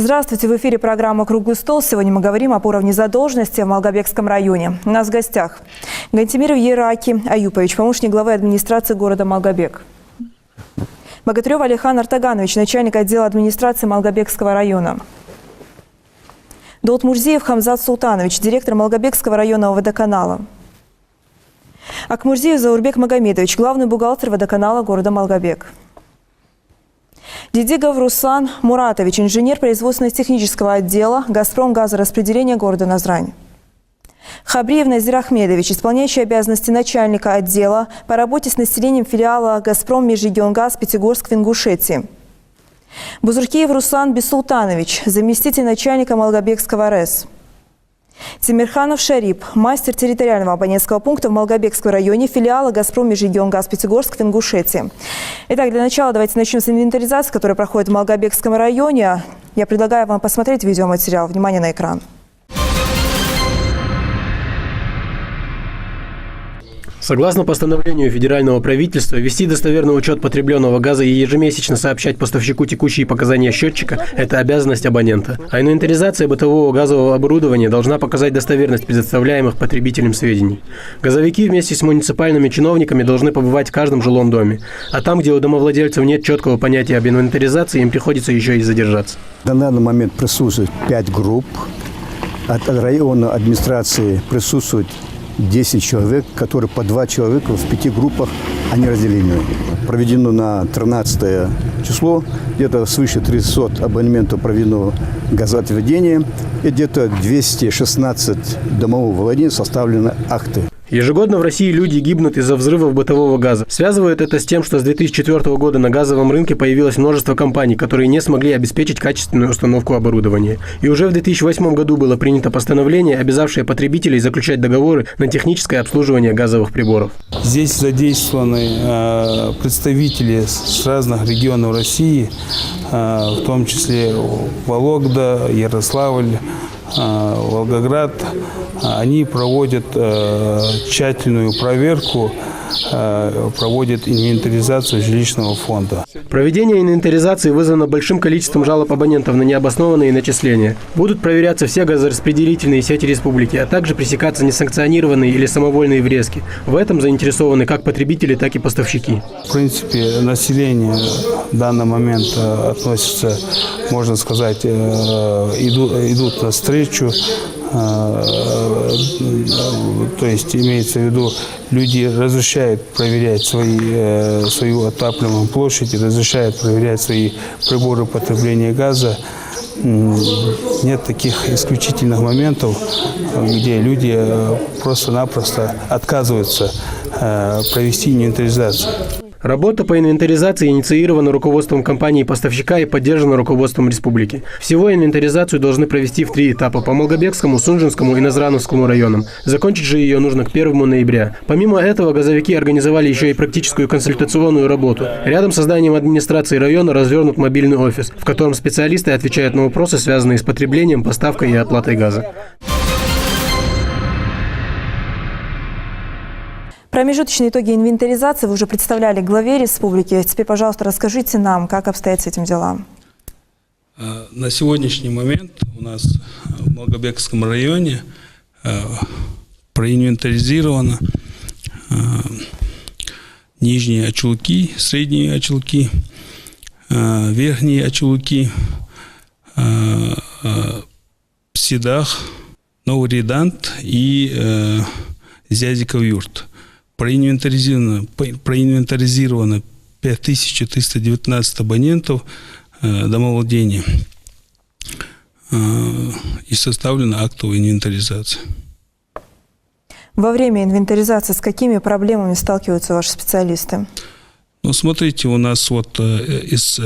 Здравствуйте, в эфире программа «Круглый стол». Сегодня мы говорим об уровне задолженности в Малгобекском районе. У нас в гостях Гантимиров Ераки Аюпович, помощник главы администрации города Малгобек. Богатырев Алихан Артаганович, начальник отдела администрации Малгобекского района. Долтмурзиев Хамзат Султанович, директор Малгобекского районного водоканала. Акмурзиев Заурбек Магомедович, главный бухгалтер водоканала города Малгобек. Дидигов Руслан Муратович, инженер производственно-технического отдела «Газпром» газораспределения города Назрань. Хабриев Назир Ахмедович, исполняющий обязанности начальника отдела по работе с населением филиала «Газпром» Межрегионгаз Пятигорск в Ингушетии. Бузуркиев Руслан Бессултанович, заместитель начальника Малгобекского РЭС. Тимирханов Шарип, мастер территориального абонентского пункта в Малгобекском районе филиала «Газпром» Межрегионгаз Пятигорск в Ингушетии. Итак, для начала давайте начнем с инвентаризации, которая проходит в Малгобекском районе. Я предлагаю вам посмотреть видеоматериал. Внимание на экран. Согласно постановлению федерального правительства, вести достоверный учет потребленного газа и ежемесячно сообщать поставщику текущие показания счетчика – это обязанность абонента. А инвентаризация бытового газового оборудования должна показать достоверность предоставляемых потребителям сведений. Газовики вместе с муниципальными чиновниками должны побывать в каждом жилом доме. А там, где у домовладельцев нет четкого понятия об инвентаризации, им приходится еще и задержаться. На данный момент присутствует 5 групп. От районной администрации присутствует 10 человек, которые по 2 человека в 5 группах, они разделены. Проведено на 13 число, где-то свыше 300 абонементов проведено газоотведения и где-то 216 домовых владений составлены акты. Ежегодно в России люди гибнут из-за взрывов бытового газа. Связывают это с тем, что с 2004 года на газовом рынке появилось множество компаний, которые не смогли обеспечить качественную установку оборудования. И уже в 2008 году было принято постановление, обязавшее потребителей заключать договоры на техническое обслуживание газовых приборов. Здесь задействованы представители с разных регионов России, в том числе Вологда, Ярославль, Волгоград. Они проводят тщательную проверку, проводят инвентаризацию жилищного фонда. Проведение инвентаризации вызвано большим количеством жалоб абонентов на необоснованные начисления. Будут проверяться все газораспределительные сети республики, а также пресекаться несанкционированные или самовольные врезки. В этом заинтересованы как потребители, так и поставщики. В принципе, население в данный момент относится, можно сказать, идут навстречу. То есть имеется в виду, люди разрешают проверять свою отапливаемую площадь, разрешают проверять свои приборы потребления газа. Нет таких исключительных моментов, где люди просто-напросто отказываются провести инвентаризацию. Работа по инвентаризации инициирована руководством компании-поставщика и поддержана руководством республики. Всего инвентаризацию должны провести в 3 этапа – по Малгобекскому, Сунжинскому и Назрановскому районам. Закончить же ее нужно к 1 ноября. Помимо этого, газовики организовали еще и практическую консультационную работу. Рядом с зданием администрации района развернут мобильный офис, в котором специалисты отвечают на вопросы, связанные с потреблением, поставкой и оплатой газа. Промежуточные итоги инвентаризации вы уже представляли главе республики. Теперь, пожалуйста, расскажите нам, как обстоят с этим делам. На сегодняшний момент у нас в Малгобекском районе проинвентаризировано нижние очелки, средние очелки, верхние очелки, Седах, Новый Редант и Зязиков юрт. Проинвентаризировано 5319 абонентов домовладения и составлена актовая инвентаризация. Во время инвентаризации с какими проблемами сталкиваются ваши специалисты? Ну, смотрите, у нас вот из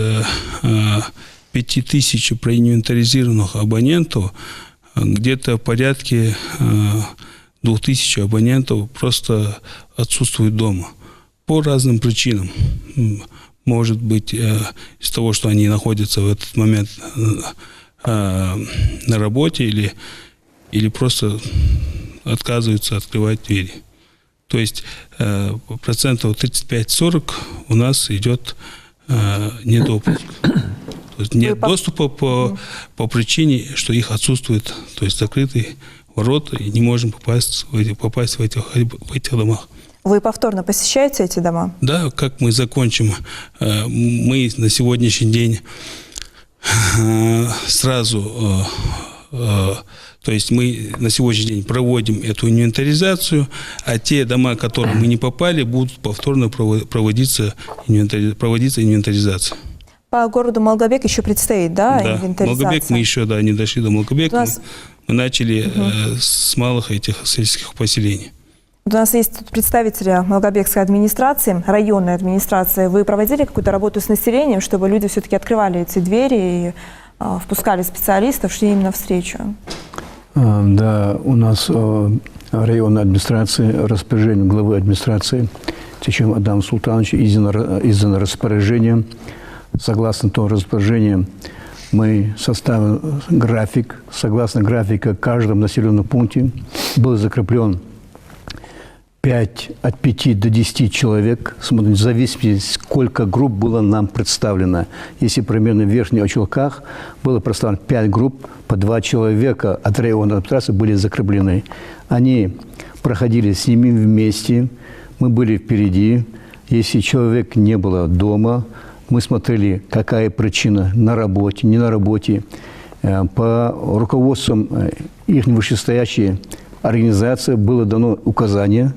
5000 проинвентаризированных абонентов где-то порядке 2000 абонентов просто отсутствуют дома по разным причинам. Может быть, из того, что они находятся в этот момент на работе или просто отказываются открывать двери. То есть процентов 35-40 у нас идет недопуск. То есть нет доступа по причине, что их отсутствует, то есть закрытые ворота, и не можем попасть в этих домах. Вы повторно посещаете эти дома? Да, как мы закончим, мы на сегодняшний день сразу, то есть мы на сегодняшний день проводим эту инвентаризацию, а те дома, в которые мы не попали, будут повторно проводиться инвентаризация. По городу Малгобек еще предстоит, да, Да, инвентаризация? Малгобек мы еще не дошли до Малгобека, мы начали с малых этих сельских поселений. У нас есть тут представители Малгобекской администрации, районной администрации. Вы проводили какую-то работу с населением, чтобы люди все-таки открывали эти двери и впускали специалистов, шли им навстречу? Да, у нас районная администрация, распоряжение главы администрации Чечен Адама Султановича издано распоряжение. Согласно тому распоряжению мы составим график. Согласно графика в каждом населенном пункте был закреплен от 5 до 10 человек, в зависимости, сколько групп было нам представлено. Если примерно в Верхних Очелках было представлено 5 групп, по 2 человека от районной администрации были закреплены. Они проходили с ними вместе, мы были впереди. Если человек не было дома, мы смотрели, какая причина на работе, не на работе. По руководствам их вышестоящей организации было дано указание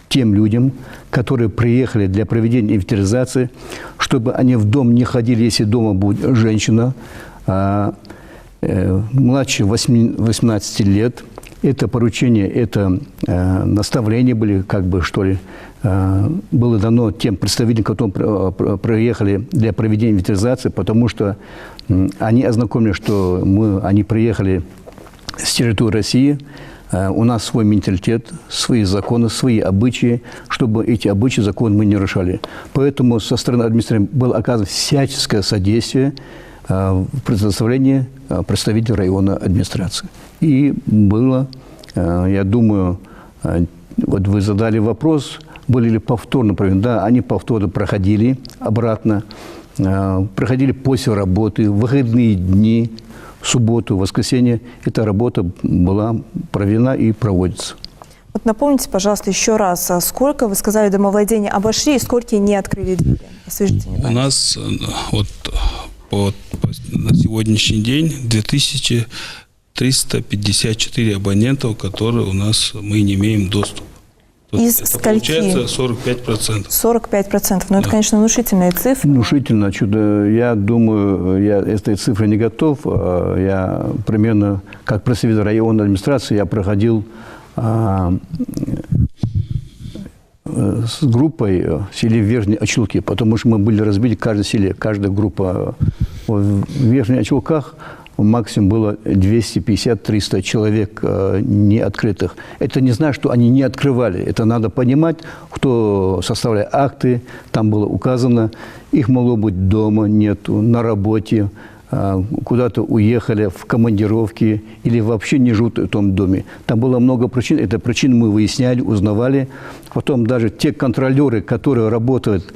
тем людям, которые приехали для проведения инвентаризации, чтобы они в дом не ходили, если дома будет женщина, младше 18 лет. Это поручение, это наставления были, было дано тем представителям, которые приехали для проведения инвентаризации, потому что они ознакомились, что они приехали с территории России. У нас свой менталитет, свои законы, свои обычаи, чтобы эти обычаи, законы мы не нарушали. Поэтому со стороны администрации было оказано всяческое содействие в предоставлении представителей районной администрации. И было, я думаю, вот вы задали вопрос, были ли повторно проведены. Да, они повторно проходили обратно, проходили после работы, в выходные дни, в субботу, в воскресенье. Эта работа была проведена и проводится. Вот напомните, пожалуйста, еще раз, сколько, вы сказали, домовладения обошли и сколько не открыли двери? Освежите мне, у нас на сегодняшний день 2354 абонентов, которые у нас мы не имеем доступа. Из это скольки? Получается 45%. 45%. Ну, это, конечно, внушительные цифры. Внушительно. Я думаю, я этой цифры не готов. Я примерно, как представитель районной администрации, я проходил с группой в селе Верхние Очелки, потому что мы были разбиты в каждом селе, каждая группа. В Верхних Очелках максимум было 250-300 человек неоткрытых. Это не значит, что они не открывали. Это надо понимать, кто составляет акты. Там было указано, их могло быть дома, нету, на работе, куда-то уехали в командировки или вообще не живут в том доме. Там было много причин. Это причины мы выясняли, узнавали. Потом даже те контролеры, которые работают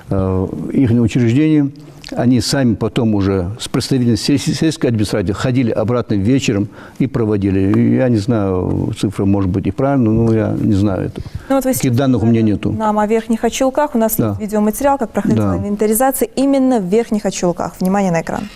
в их учреждении, они сами потом уже с представителями сельской администрации ходили обратно вечером и проводили. Я не знаю, цифра может быть и правильная, но я не знаю этого. Ну, вот таких данных у меня нету. Нам о Верхних Очелках. У нас есть видеоматериал, как проходила инвентаризация именно в Верхних Очелках. Внимание на экран.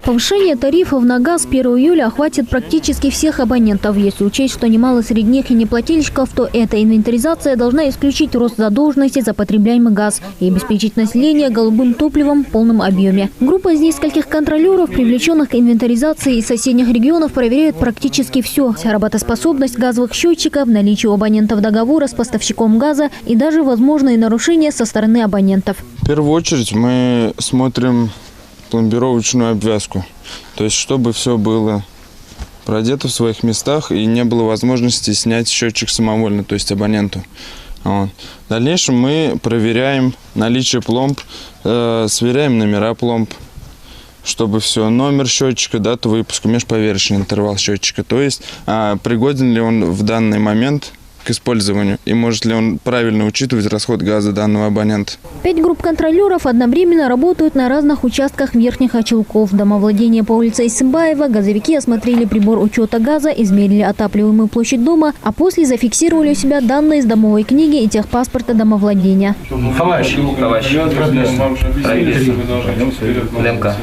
Повышение тарифов на газ с 1 июля охватит практически всех абонентов. Если учесть, что немало среди них и неплательщиков, то эта инвентаризация должна исключить рост задолженности за потребляемый газ и обеспечить население голубым топливом в полном объеме. Группа из нескольких контролеров, привлеченных к инвентаризации из соседних регионов, проверяет практически все. Работоспособность газовых счетчиков, наличие у абонентов договора с поставщиком газа и даже возможные нарушения со стороны абонентов. В первую очередь мы смотрим пломбировочную обвязку. То есть, чтобы все было продето в своих местах и не было возможности снять счетчик самовольно, то есть абоненту. Вот. В дальнейшем мы проверяем наличие пломб, сверяем номера пломб, чтобы все, номер счетчика, дату выпуска, межповерочный интервал счетчика. То есть, пригоден ли он в данный момент к использованию и может ли он правильно учитывать расход газа данного абонента. 5 групп контролеров одновременно работают на разных участках Верхних Очелков. Домовладение по улице Исымбаева. Газовики осмотрели прибор учета газа, измерили отапливаемую площадь дома, а после зафиксировали у себя данные из домовой книги и техпаспорта домовладения. Лемка.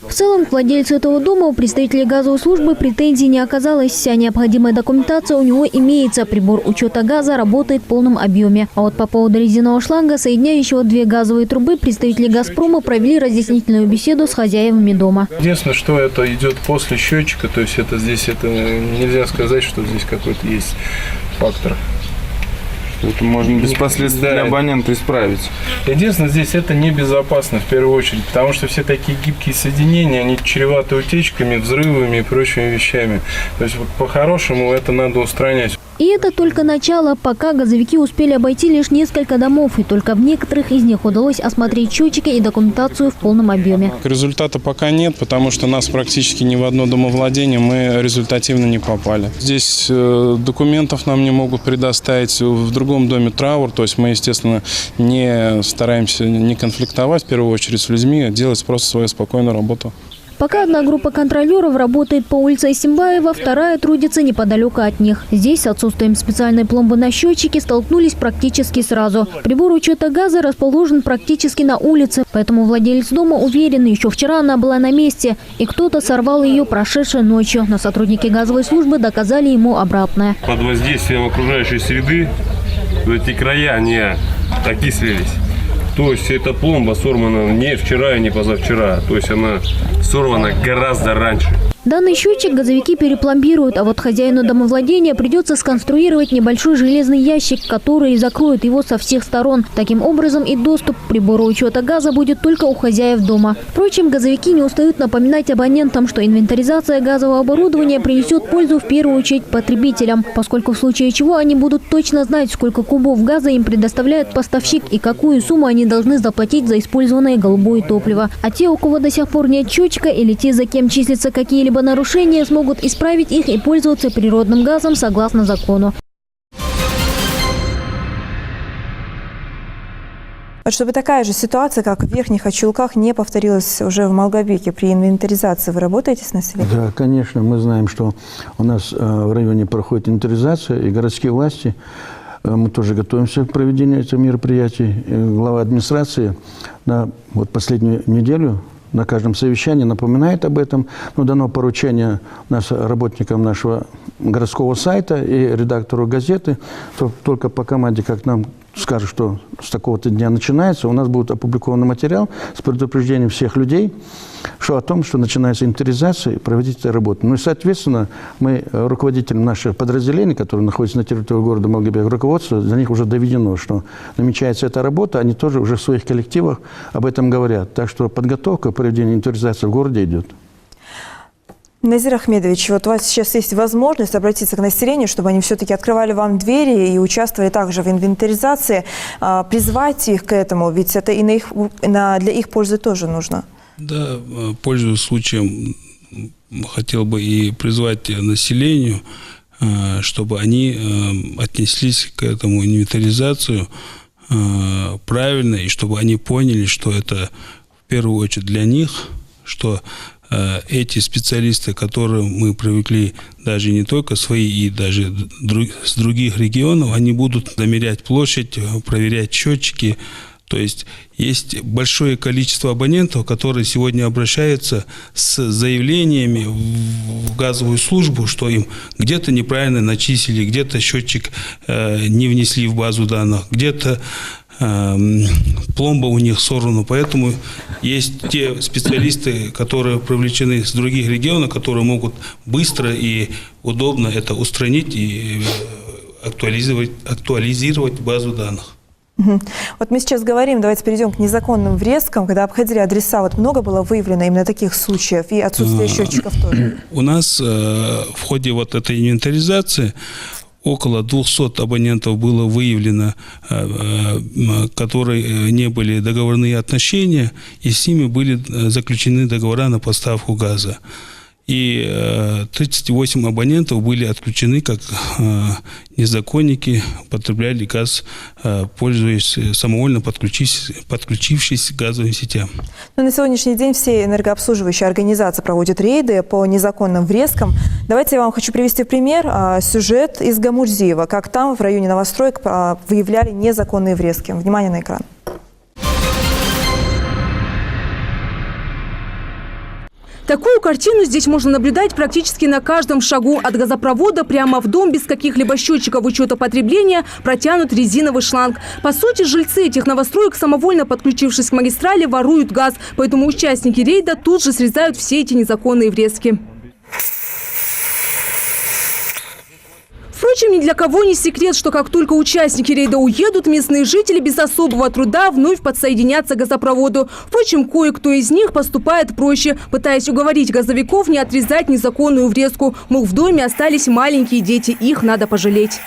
В целом, к владельцу этого дома у представителей газовой службы претензий не оказалось. Вся необходимая документация у него имеется. Прибор учета газа работает в полном объеме. А вот по поводу резинового шланга, соединяющего 2 газовые трубы, представители «Газпрома» провели разъяснительную беседу с хозяевами дома. Единственное, что это идет после счетчика, то есть это нельзя сказать, что здесь какой-то есть фактор. Это можно без последствий для абонента исправить. Единственное, здесь это небезопасно в первую очередь, потому что все такие гибкие соединения, они чреваты утечками, взрывами и прочими вещами. То есть по-хорошему это надо устранять. И это только начало, пока газовики успели обойти лишь несколько домов, и только в некоторых из них удалось осмотреть счетчики и документацию в полном объеме. Результата пока нет, потому что нас практически ни в одно домовладение мы результативно не попали. Здесь документов нам не могут предоставить, в другом доме траур, то есть мы, естественно, не стараемся не конфликтовать в первую очередь с людьми, а делать просто свою спокойную работу. Пока одна группа контролеров работает по улице Исимбаева, вторая трудится неподалеку от них. Здесь с отсутствием специальной пломбы на счетчике столкнулись практически сразу. Прибор учета газа расположен практически на улице, поэтому владелец дома уверен, еще вчера она была на месте, и кто-то сорвал ее прошедшей ночью. Но сотрудники газовой службы доказали ему обратное. Под воздействием окружающей среды эти края, они окислились. То есть эта пломба сорвана не вчера и не позавчера. То есть она сорвана гораздо раньше. Данный счетчик газовики перепломбируют, а вот хозяину домовладения придется сконструировать небольшой железный ящик, который закроет его со всех сторон. Таким образом и доступ к прибору учета газа будет только у хозяев дома. Впрочем, газовики не устают напоминать абонентам, что инвентаризация газового оборудования принесет пользу в первую очередь потребителям, поскольку в случае чего они будут точно знать, сколько кубов газа им предоставляет поставщик и какую сумму они должны заплатить за использованное голубое топливо. А те, у кого до сих пор нет счетчика, или те, за кем числятся какие-либо нарушения, смогут исправить их и пользоваться природным газом согласно закону. Вот чтобы такая же ситуация, как в Верхних Очелках, не повторилась уже в Малгобеке при инвентаризации. Вы работаете с населением? Да, конечно. Мы знаем, что у нас в районе проходит инвентаризация, и городские власти, мы тоже готовимся к проведению этих мероприятий. Глава администрации на последнюю неделю на каждом совещании напоминает об этом. Но дано поручение работникам нашего городского сайта и редактору газеты, что только по команде, как нам скажут, что с такого-то дня начинается, у нас будет опубликован материал с предупреждением всех людей, что о том, что начинается инвентаризация и проводить эту работу. Ну и, соответственно, мы руководителям наших подразделений, которые находятся на территории города Малгобек, руководство, за них уже доведено, что намечается эта работа, они тоже уже в своих коллективах об этом говорят. Так что подготовка к проведению инвентаризации в городе идет. Назир Ахмедович, вот у вас сейчас есть возможность обратиться к населению, чтобы они все-таки открывали вам двери и участвовали также в инвентаризации, призвать их к этому, ведь это и для их пользы тоже нужно. Да, пользуясь случаем, хотел бы и призвать населению, чтобы они отнеслись к этому инвентаризацию правильно, и чтобы они поняли, что это в первую очередь для них, что эти специалисты, которые мы привыкли, даже не только свои, и даже с других регионов, они будут замерять площадь, проверять счетчики. То есть есть большое количество абонентов, которые сегодня обращаются с заявлениями в газовую службу, что им где-то неправильно начислили, где-то счетчик не внесли в базу данных, где-то пломба у них сорвана. Поэтому есть те специалисты, которые привлечены с других регионов, которые могут быстро и удобно это устранить и актуализировать базу данных. Вот мы сейчас говорим, давайте перейдем к незаконным врезкам, когда обходили адреса. Вот много было выявлено именно таких случаев, и отсутствие счетчиков тоже. У нас в ходе вот этой инвентаризации около 200 абонентов было выявлено, которые не были договорные отношения, и с ними были заключены договора на поставку газа. и 38 абонентов были отключены, как незаконники потребляли газ, пользуясь самовольно подключившись к газовым сетям. Но на сегодняшний день все энергообслуживающие организации проводят рейды по незаконным врезкам. Давайте я вам хочу привести в пример сюжет из Гамурзиева, как там в районе новостроек выявляли незаконные врезки. Внимание на экран. Такую картину здесь можно наблюдать практически на каждом шагу. От газопровода прямо в дом без каких-либо счетчиков учета потребления протянут резиновый шланг. По сути, жильцы этих новостроек, самовольно подключившись к магистрали, воруют газ. Поэтому участники рейда тут же срезают все эти незаконные врезки. Впрочем, ни для кого не секрет, что как только участники рейда уедут, местные жители без особого труда вновь подсоединятся к газопроводу. Впрочем, кое-кто из них поступает проще, пытаясь уговорить газовиков не отрезать незаконную врезку. Мол, в доме остались маленькие дети, их надо пожалеть.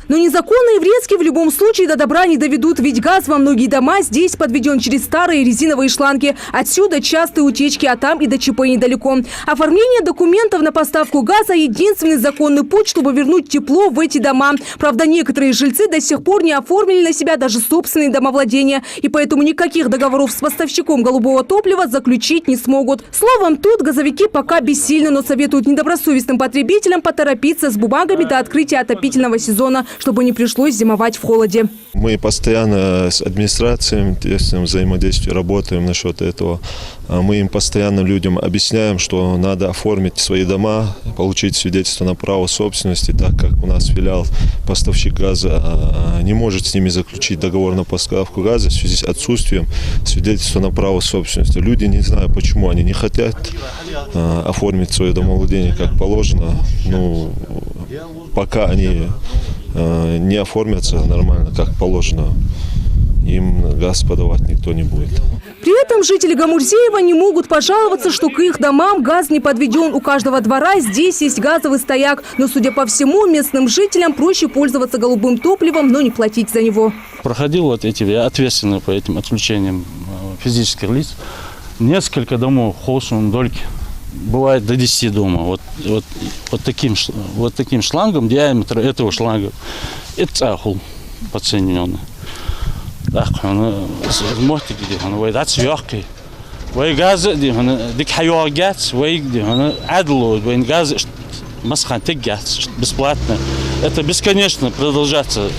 Но незаконные врезки в любом случае до добра не доведут, ведь газ во многие дома здесь подведен через старые резиновые шланги. Отсюда частые утечки, а там и до ЧП недалеко. Оформление документов на поставку газа – единственный законный путь, чтобы вернуть тепло в эти дома. Правда, некоторые жильцы до сих пор не оформили на себя даже собственные домовладения. И поэтому никаких договоров с поставщиком голубого топлива заключить не смогут. Словом, тут газовики пока бессильны, но советуют недобросовестным потребителям поторопиться с бумагами до открытия отопительного сезона, чтобы не пришлось зимовать в холоде. Мы постоянно с администрацией взаимодействуем, работаем насчет этого. Мы им постоянно людям объясняем, что надо оформить свои дома, получить свидетельство на право собственности, так как у нас филиал поставщик газа не может с ними заключить договор на поставку газа в связи с отсутствием свидетельства на право собственности. Люди, не знаю почему, они не хотят оформить свое домовладение как положено. Ну, пока они не оформятся нормально, как положено, им газ подавать никто не будет. При этом жители Гамурзиева не могут пожаловаться, что к их домам газ не подведен. У каждого двора здесь есть газовый стояк. Но, судя по всему, местным жителям проще пользоваться голубым топливом, но не платить за него. Проходил вот эти ответственные по этим отключениям физических лиц. Несколько домов, Холшун, Дольки. Бывает до 10 дома. Вот таким шлангом, диаметр этого шланга, это ахул подсоединенный. Так, он смотрит, где он выйдет сверху. Вой газ, где он дик хайогат, вой где он адло, вой газ масхан тегат, бесплатно. Это бесконечно продолжаться.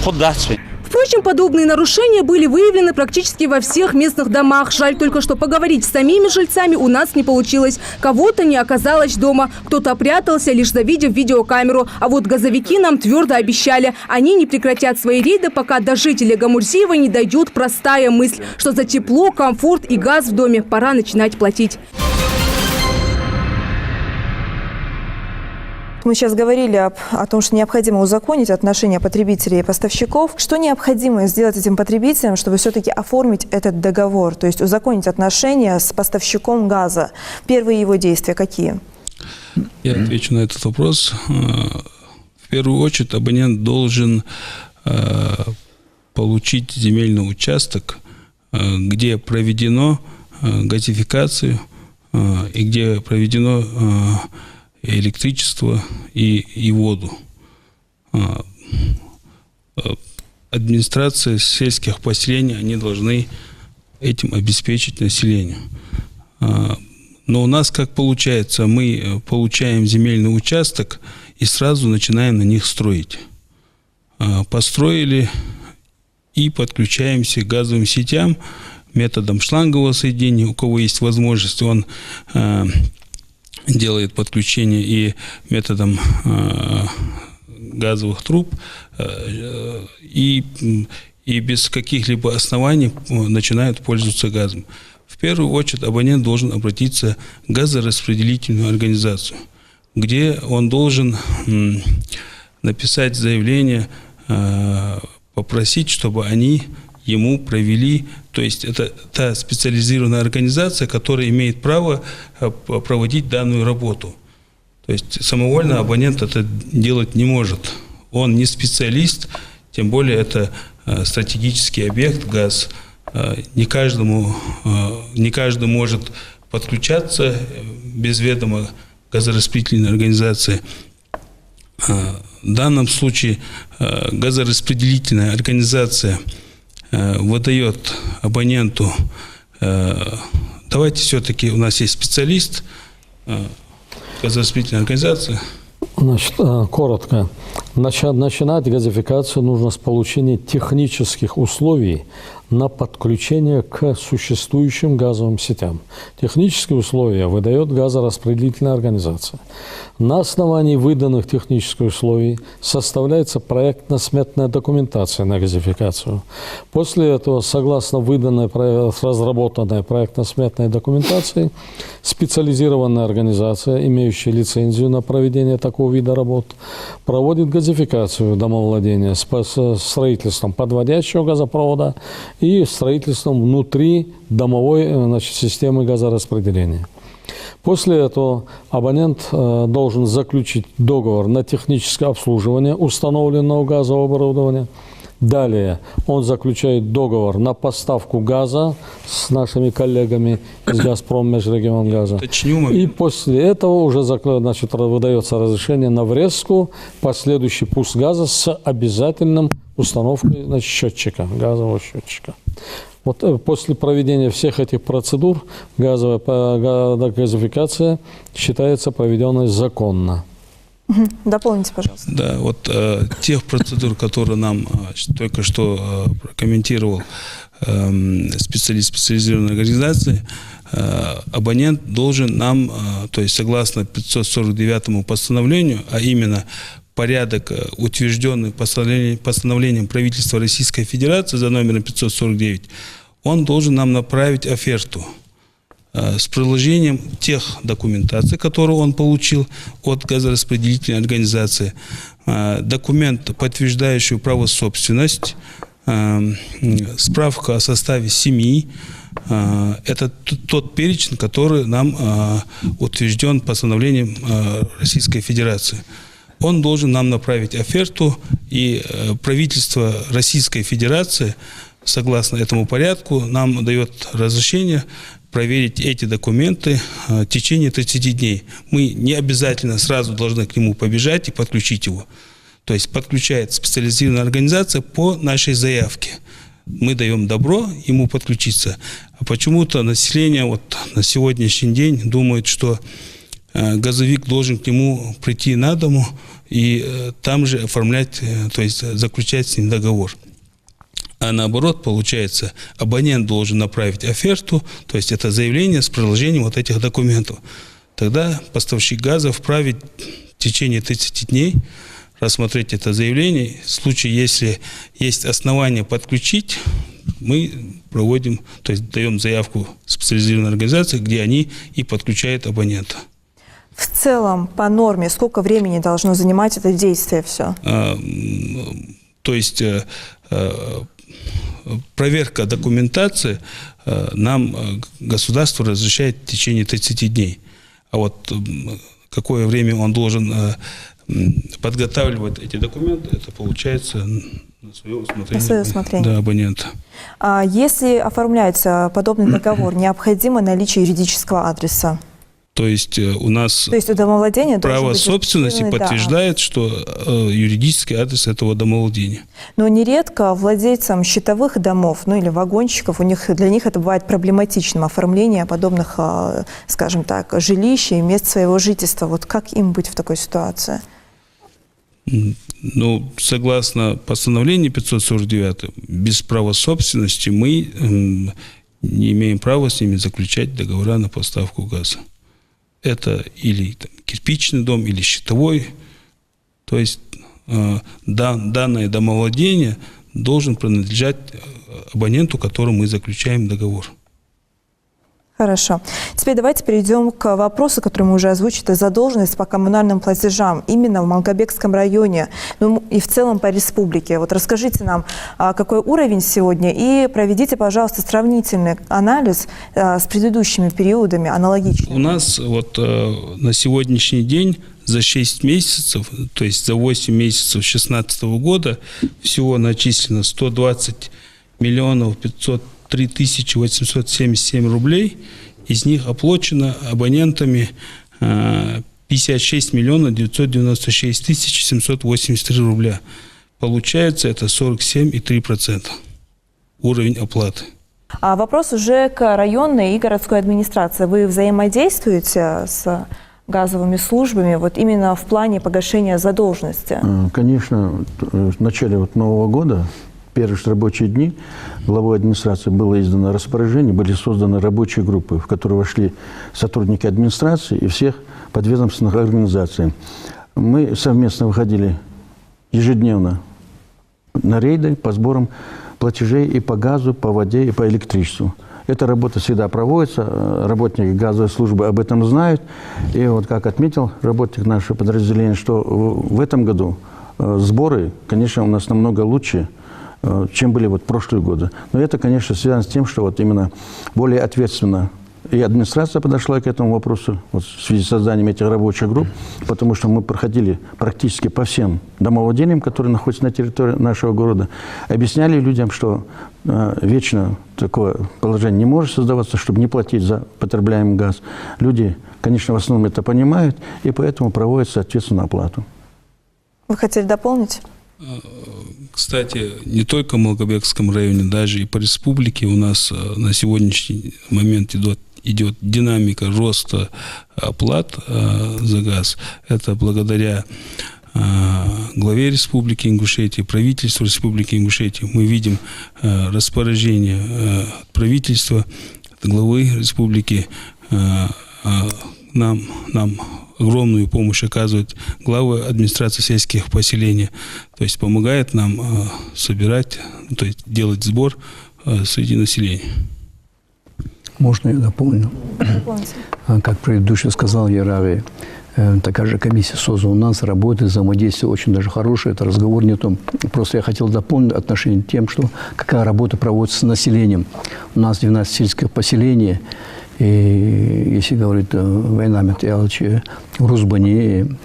Ходать. Впрочем, подобные нарушения были выявлены практически во всех местных домах. Жаль только, что поговорить с самими жильцами у нас не получилось. Кого-то не оказалось дома, кто-то прятался, лишь завидев видеокамеру. А вот газовики нам твердо обещали. Они не прекратят свои рейды, пока до жителей Гамурзиева не дойдет простая мысль, что за тепло, комфорт и газ в доме пора начинать платить. Мы сейчас говорили о том, что необходимо узаконить отношения потребителей и поставщиков. Что необходимо сделать этим потребителям, чтобы все-таки оформить этот договор, то есть узаконить отношения с поставщиком газа? Первые его действия какие? Я отвечу на этот вопрос. В первую очередь абонент должен получить земельный участок, где проведено газификацию и где проведено электричество и воду. Администрация сельских поселений, они должны этим обеспечить населению. Но у нас как получается, мы получаем земельный участок и сразу начинаем на них строить. Построили и подключаемся к газовым сетям методом шлангового соединения. У кого есть возможность, он делает подключение и методом газовых труб, и без каких-либо оснований начинают пользоваться газом. В первую очередь абонент должен обратиться в газораспределительную организацию, где он должен написать заявление, попросить, чтобы они ему провели, то есть это та специализированная организация, которая имеет право проводить данную работу. То есть самовольно абонент это делать не может. Он не специалист, тем более это стратегический объект, газ. Не каждый может подключаться без ведома газораспределительной организации. В данном случае газораспределительная организация выдает абоненту, давайте все-таки, у нас есть специалист, газораспределительная организация. Значит, коротко. Начинать газификацию нужно с получения технических условий на подключение к существующим газовым сетям. Технические условия выдает газораспределительная организация. На основании выданных технических условий составляется проектно-сметная документация на газификацию. После этого, согласно выданной, разработанной проектно-сметной документации, специализированная организация, имеющая лицензию на проведение такого вида работ, проводит газификацию домовладения с строительством подводящего газопровода и строительством внутри домовой системы газораспределения. После этого абонент должен заключить договор на техническое обслуживание установленного газового оборудования. Далее он заключает договор на поставку газа с нашими коллегами из «Газпром» Межрегионгаза. И после этого уже выдается разрешение на врезку, последующий пуск газа с обязательным установкой счетчика, газового счетчика. Вот после проведения всех этих процедур газовая газификация считается проведенной законно. Дополните, пожалуйста. Да, вот тех процедур, которые нам только что прокомментировал специалист специализированной организации, абонент должен нам, то есть согласно 549 постановлению, а именно порядок, утвержденный постановлением правительства Российской Федерации за номером 549, он должен нам направить оферту с приложением тех документаций, которые он получил от газораспределительной организации, документ, подтверждающий право собственности, справка о составе семьи. Это тот перечень, который нам утвержден постановлением Российской Федерации. Он должен нам направить оферту, и правительство Российской Федерации, согласно этому порядку, нам дает разрешение проверить эти документы в течение 30 дней. Мы не обязательно сразу должны к нему побежать и подключить его. То есть подключает специализированная организация по нашей заявке. Мы даем добро ему подключиться. А почему-то население вот на сегодняшний день думает, что газовик должен к нему прийти на дому и там же оформлять, то есть заключать с ним договор. А наоборот, получается, абонент должен направить оферту, то есть это заявление с приложением вот этих документов. Тогда поставщик газа вправе в течение 30 дней рассмотреть это заявление. В случае, если есть основания подключить, мы проводим, то есть даем заявку специализированной организации, где они и подключают абонента. В целом, по норме, сколько времени должно занимать это действие все? То есть проверка документации нам государство разрешает в течение 30 дней. А вот какое время он должен подготавливать эти документы, это получается на свое усмотрение, да, абонента. А если оформляется подобный договор, необходимо наличие юридического адреса? То есть у нас домовладения право собственности подтверждает, что юридический адрес этого домовладения. Но нередко владельцам счетовых домов, ну или вагончиков, для них это бывает проблематичным оформление подобных, скажем так, жилищ и мест своего жительства. Вот как им быть в такой ситуации? Ну, согласно постановлению 549, без права собственности мы не имеем права с ними заключать договора на поставку газа. Это или кирпичный дом, или щитовой. То есть данное домовладение должен принадлежать абоненту, которому мы заключаем договор. Хорошо. Теперь давайте перейдем к вопросу, который мы уже озвучили, это задолженность по коммунальным платежам именно в Малгобекском районе, ну и в целом по республике. Вот расскажите нам, какой уровень сегодня, и проведите, пожалуйста, сравнительный анализ с предыдущими периодами аналогичными. У нас вот на сегодняшний день за 6 месяцев, то есть за 8 месяцев 2016 года всего начислено 120 миллионов 503 тысячи 877 рублей. Из них оплачено абонентами 56 миллионов 996 тысяч 783 рубля. Получается это 47,3% уровень оплаты. А вопрос уже к районной и городской администрации. Вы взаимодействуете с газовыми службами вот именно в плане погашения задолженности? Конечно, в начале Нового года, первые рабочие дни, главой администрации было издано распоряжение, были созданы рабочие группы, в которые вошли сотрудники администрации и всех подведомственных организаций. Мы совместно выходили ежедневно на рейды по сборам платежей и по газу, по воде, и по электричеству. Эта работа всегда проводится, работники газовой службы об этом знают. И вот как отметил работник нашего подразделения, что в этом году сборы, конечно, у нас намного лучше, чем были прошлые годы. Но это, конечно, связано с тем, что вот именно более ответственно и администрация подошла к этому вопросу в связи с созданием этих рабочих групп, потому что мы проходили практически по всем домовладениям, которые находятся на территории нашего города, объясняли людям, что вечно такое положение не может создаваться, чтобы не платить за потребляемый газ. Люди, конечно, в основном это понимают, и поэтому проводят соответственную оплату. Вы хотели дополнить? Кстати, не только в Малгобекском районе, даже и по республике у нас на сегодняшний момент идет динамика роста оплат за газ. Это благодаря главе Республики Ингушетия, правительству Республики Ингушетия. Мы видим распоряжение правительства, главы республики, нам огромную помощь оказывает глава администрации сельских поселений, то есть помогает нам собирать, то есть делать сбор среди населения. Можно я дополню? Как предыдущий сказал Ярави, такая же комиссия создана у нас, работает, взаимодействие очень даже хорошее, это разговор не о том. Просто я хотел дополнить отношение к тем, что какая работа проводится с населением. У нас 12 сельских поселений, и если говорить Вайнамет Ялчи, Рузбани,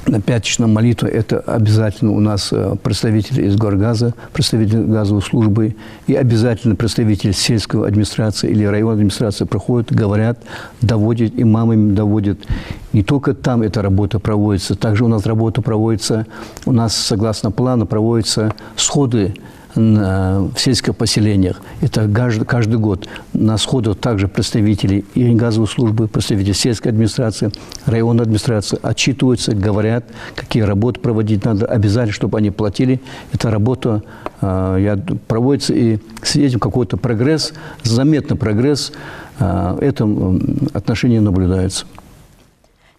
на пятничном молитве, это обязательно у нас представители из Горгаза, представители газовой службы и обязательно представители сельской администрации или районной администрации проходят, говорят, доводят, имамами доводят. Не только там эта работа проводится, также у нас работа проводится, у нас согласно плану проводятся сходы в сельских поселениях. Это каждый год. На сходах также представители и газовой службы, представители сельской администрации, районной администрации отчитываются, говорят, какие работы проводить надо. Обязательно, чтобы они платили. Эта работа проводится, и с этим какой-то прогресс, заметный прогресс в этом отношении наблюдается.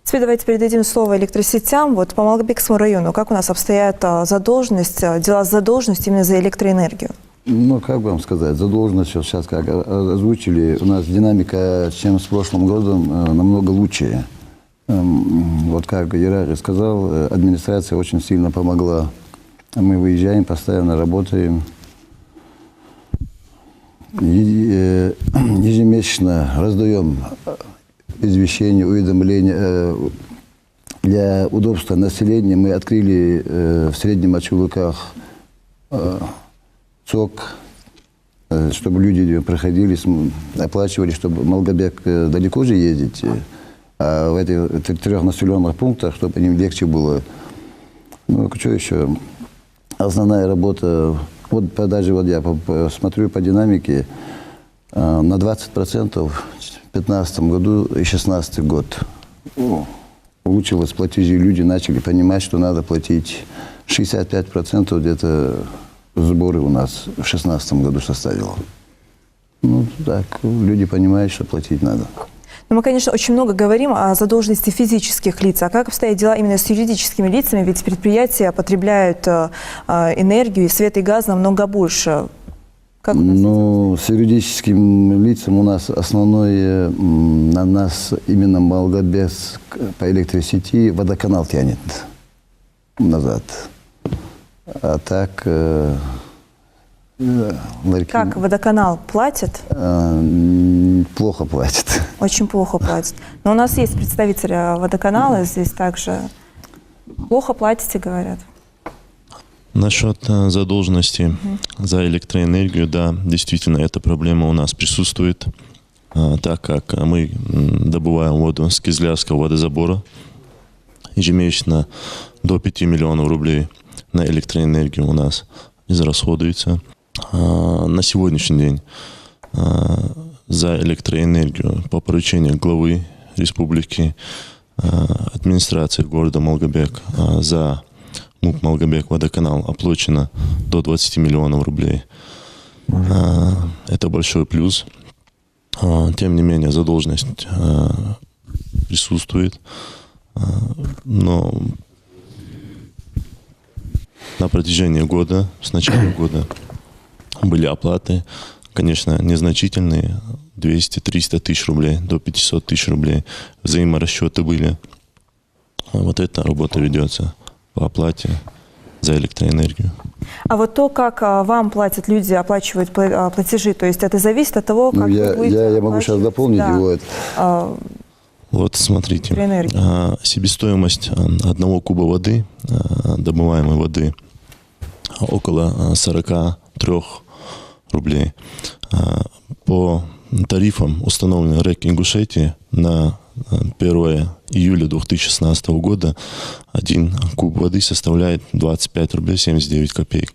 Теперь давайте передадим слово электросетям. Вот по Малгобекскому району, как у нас обстоят задолженность, дела с задолженностью именно за электроэнергию? Ну, как вам сказать, задолженность сейчас, как озвучили, у нас динамика, чем с прошлым годом, намного лучше. Вот как Ярари сказал, администрация очень сильно помогла. Мы выезжаем, постоянно работаем. Ежемесячно раздаем извещения, уведомления. Для удобства населения мы открыли в Среднем Ачулыках ЦОК, чтобы люди проходили, оплачивали, чтобы Малгобек далеко же ездить, а в этих 3 населенных пунктах, чтобы им легче было. Ну, что еще? Основная работа, вот даже вот я смотрю по динамике, на 20% в 2015 году и 2016 год улучшилось платежи. Люди начали понимать, что надо платить. 65% где-то сборы у нас в 2016 году составило. Ну, так, люди понимают, что платить надо. Но мы, конечно, очень много говорим о задолженности физических лиц. А как обстоят дела именно с юридическими лицами? Ведь предприятия потребляют энергию и свет, и газ намного больше. Как у нас? Ну, с юридическим лицам у нас основное, на нас именно Малгобек по электросети водоканал тянет назад. А так... ларьки... Как водоканал платит? Плохо платит. Очень плохо платит. Но у нас есть представители водоканала, здесь также плохо платите, говорят. Насчет задолженности за электроэнергию, да, действительно, эта проблема у нас присутствует, так как мы добываем воду с Кизлярского водозабора. Ежемесячно до 5 миллионов рублей на электроэнергию у нас израсходуется. На сегодняшний день за электроэнергию по поручению главы республики, администрации города Малгобек за МУП Малгобек водоканал оплачено до 20 миллионов рублей. Это большой плюс. Тем не менее, задолженность присутствует. Но на протяжении года, с начала года, были оплаты, конечно, незначительные, 200-300 тысяч рублей, до 500 тысяч рублей. Взаиморасчеты были. Вот эта работа ведется по оплате за электроэнергию. А вот то, как вам платят люди, оплачивают платежи, то есть это зависит от того, как вы будете я могу сейчас дополнить его. Вот смотрите, себестоимость 1 куба воды, добываемой воды, около 43 рублей. По тарифам, установленным РЭК Ингушетии, на 1 июля 2016 года 1 куб воды составляет 25 рублей 79 копеек.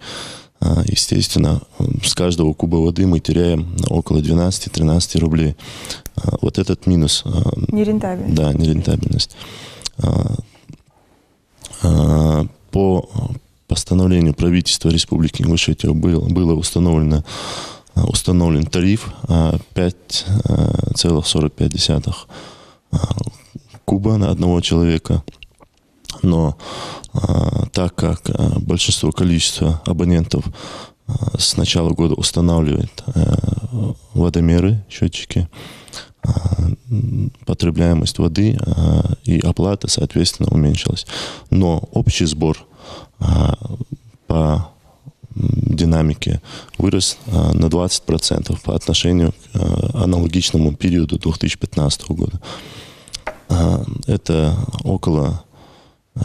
Естественно, с каждого куба воды мы теряем около 12-13 рублей. Вот этот минус. Нерентабельность. Да, нерентабельность. По постановлению правительства Республики Ингушетия было установлен тариф 5,45 куба на одного человека. Но так как большинство количества абонентов с начала года устанавливает водомеры, счетчики, потребляемость воды и оплата, соответственно, уменьшилась. Но общий сбор по динамике вырос на 20% по отношению к аналогичному периоду 2015 года. Это около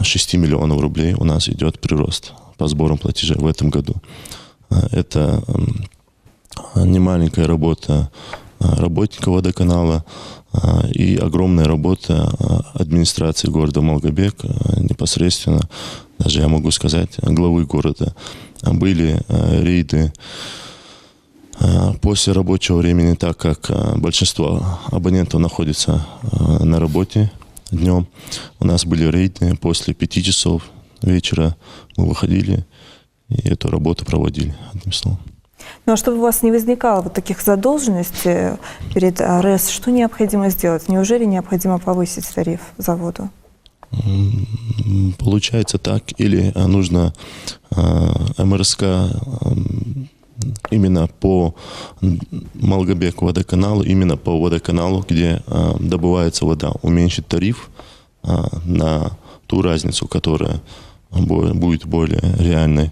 6 миллионов рублей у нас идет прирост по сборам платежей в этом году. Это немаленькая работа работника водоканала и огромная работа администрации города Малгобек, непосредственно, даже я могу сказать, главы города. Были рейды после рабочего времени, так как большинство абонентов находится на работе днем. У нас были рейды после 5 часов вечера. Мы выходили и эту работу проводили, одним словом. Ну а чтобы у вас не возникало вот таких задолженностей перед РЭС, что необходимо сделать? Неужели необходимо повысить тариф за воду? Получается так, или нужно МРСК именно по Малгобек водоканалу, именно по водоканалу, где добывается вода, уменьшить тариф на ту разницу, которая будет более реальной,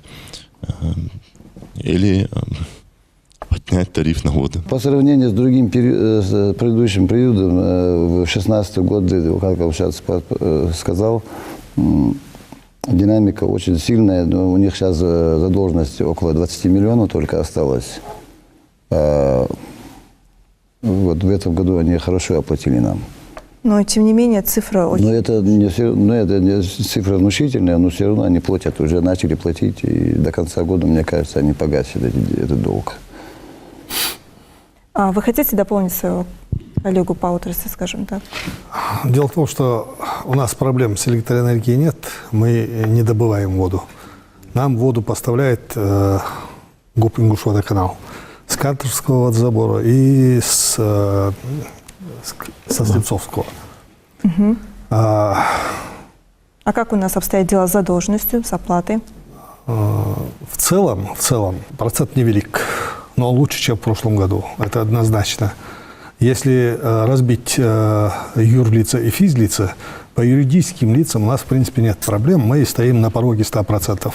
или поднять тариф на воду. По сравнению с другим с предыдущим периодом, в 2016 году, как я сейчас сказал, динамика очень сильная. У них сейчас задолженность около 20 миллионов только осталось. Вот в этом году они хорошо оплатили нам. Но, тем не менее, цифра очень... Но это не цифра внушительная, но все равно они платят, уже начали платить, и до конца года, мне кажется, они погасят этот долг. А вы хотите дополнить своего коллегу по отрасли, скажем так? Дело в том, что у нас проблем с электроэнергией нет, мы не добываем воду. Нам воду поставляет ГУП «Ингушводоканал» с Карташского водозабора и со Слепцовского. Угу. А как у нас обстоят дела с задолженностью, с оплатой? В целом процент невелик. но он лучше, чем в прошлом году. Это однозначно. Если разбить юрлица и физлица, по юридическим лицам у нас, в принципе, нет проблем. Мы стоим на пороге 100%.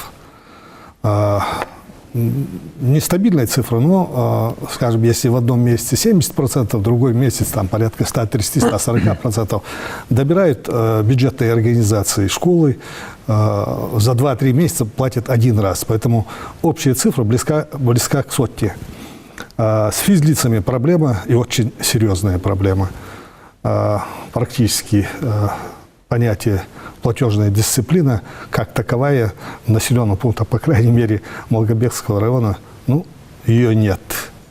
Нестабильная цифра, но, скажем, если в одном месяце 70%, в другой месяц там порядка 130-140%, добирают бюджетные организации, школы, за 2-3 месяца платят один раз. Поэтому общая цифра близка к сотне. С физлицами проблема, и очень серьезная проблема. Практически понятие платежная дисциплина, как таковая в населенном пункте, по крайней мере, Малгобекского района, ну, ее нет.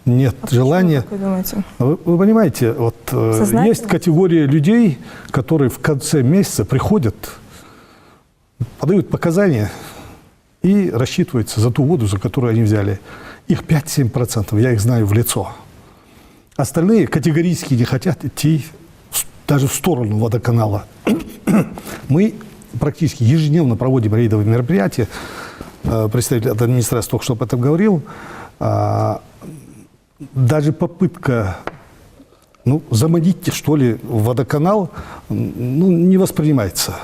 Нет желания. Как вы думаете? Вы понимаете, вот есть категория людей, которые в конце месяца приходят, подают показания и рассчитываются за ту воду, за которую они взяли. Их 5-7%, я их знаю в лицо. Остальные категорически не хотят идти даже в сторону водоканала. Мы практически ежедневно проводим рейдовые мероприятия. Представитель администрации только что об этом говорил. Даже попытка заманить, что ли, в водоканал не воспринимается.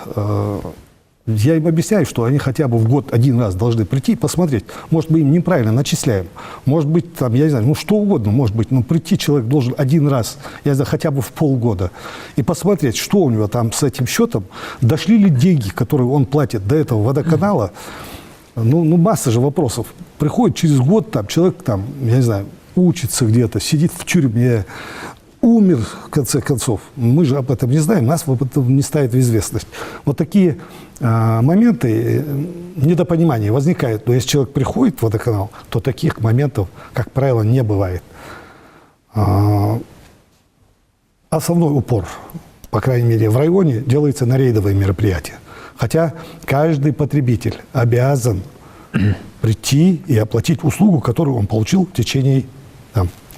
Я им объясняю, что они хотя бы в год один раз должны прийти и посмотреть. Может, мы им неправильно начисляем. Может быть, там, я не знаю, что угодно, может быть, но прийти человек должен один раз, я не знаю, хотя бы в полгода, и посмотреть, что у него там с этим счетом, дошли ли деньги, которые он платит до этого водоканала. Масса же вопросов. Приходит через год, там, человек, там, я не знаю, учится где-то, сидит в тюрьме, умер, в конце концов. Мы же об этом не знаем, нас об этом не ставят в известность. Вот такие моменты недопонимания возникают. Но если человек приходит в водоканал, то таких моментов, как правило, не бывает. Основной упор, по крайней мере, в районе делается на рейдовые мероприятия. Хотя каждый потребитель обязан прийти и оплатить услугу, которую он получил в течение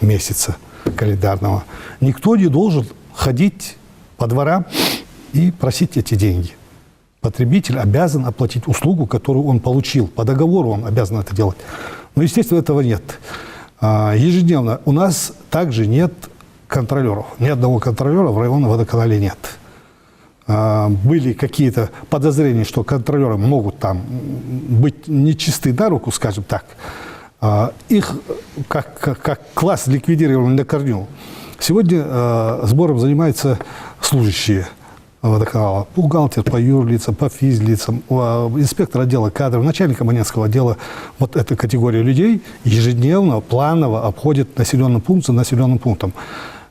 месяца календарного. Никто не должен ходить по дворам и просить эти деньги. Потребитель обязан оплатить услугу, которую он получил. По договору он обязан это делать. Но, естественно, этого нет. Ежедневно у нас также нет контролеров. Ни одного контролера в районном водоканале нет. Были какие-то подозрения, что контролеры могут там быть нечисты на руку, скажем так. Их как класс ликвидировали на корню. Сегодня сбором занимаются служащие водоканала. Бухгалтер по юрлицам, по физлицам, инспектор отдела кадров, начальник абонентского отдела. Вот эта категория людей ежедневно, планово обходит населенный пункт за населенным пунктом.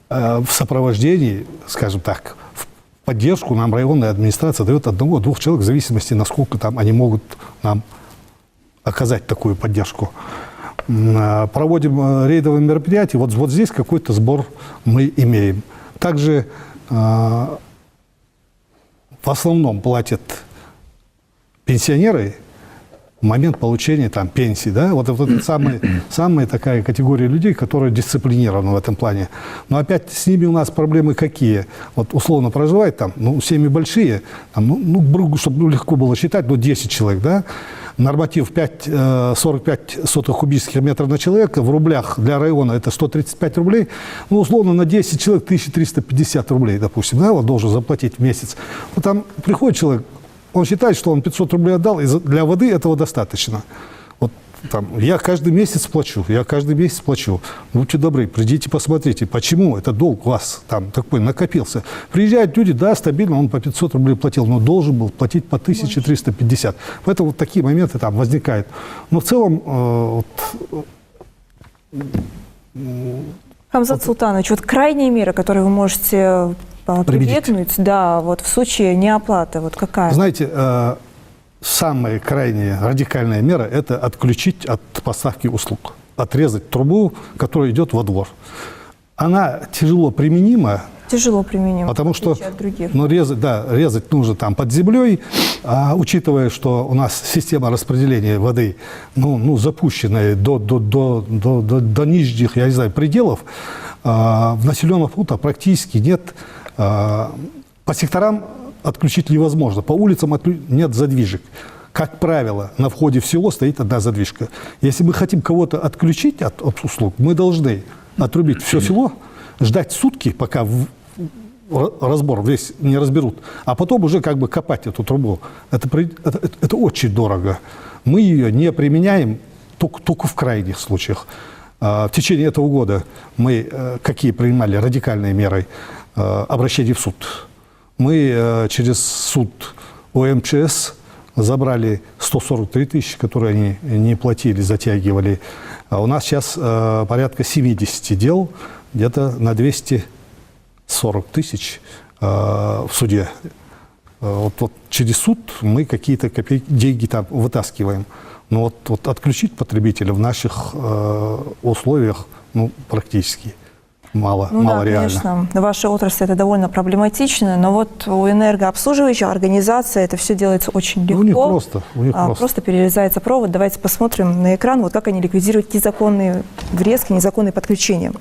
В сопровождении, скажем так, в поддержку нам районная администрация дает 1-2 человек в зависимости, насколько там они могут нам оказать такую поддержку. Проводим рейдовые мероприятия. Вот здесь какой-то сбор мы имеем. Также в основном платят пенсионеры в момент получения там пенсии. Да? Вот это самая такая категория людей, которая дисциплинирована в этом плане. Но опять с ними у нас проблемы какие? Вот условно проживает там, семьи большие, там, чтобы легко было считать, 10 человек, да? Норматив 45 кубических метров на человека, в рублях для района это 135 рублей, условно на 10 человек 1350 рублей, допустим, да, он должен заплатить в месяц. Вот там приходит человек, он считает, что он 500 рублей отдал, и для воды этого достаточно. Вот там, я каждый месяц плачу. Будьте добры, придите, посмотрите, почему этот долг у вас там такой накопился. Приезжают люди, да, стабильно, он по 500 рублей платил, но должен был платить по 1350. Поэтому вот такие моменты там возникают. Но в целом... Хамзат Султанович, вот крайние меры, которые вы можете прибегнуть, да, вот в случае неоплаты, вот какая? Знаете, самая крайняя радикальная мера – это отключить от поставки услуг, отрезать трубу, которая идет во двор. Она тяжело применима. Потому что резать нужно там под землей, учитывая, что у нас система распределения воды запущенная до нижних, я не знаю, пределов, в населенных пунктах практически нет. По секторам отключить невозможно, по улицам нет задвижек. как правило, на входе в село стоит одна задвижка. Если мы хотим кого-то отключить от услуг, мы должны отрубить все село, ждать сутки, пока разбор весь не разберут, а потом уже как бы копать эту трубу. Это очень дорого. Мы ее не применяем только в крайних случаях. В течение этого года мы какие принимали радикальные меры? Обращение в суд. Мы через суд ОМЧС забрали 143 тысячи, которые они не платили, затягивали. А у нас сейчас порядка 70 дел, где-то на 240 тысяч в суде. Вот через суд мы какие-то деньги там вытаскиваем. Но вот отключить потребителя в наших условиях практически мало да, реально. Конечно, в вашей отрасли это довольно проблематично, но вот у энергообслуживающей организации это все делается очень легко. У них просто. Просто перерезается провод. Давайте посмотрим на экран, вот как они ликвидируют незаконные врезки, незаконные подключения.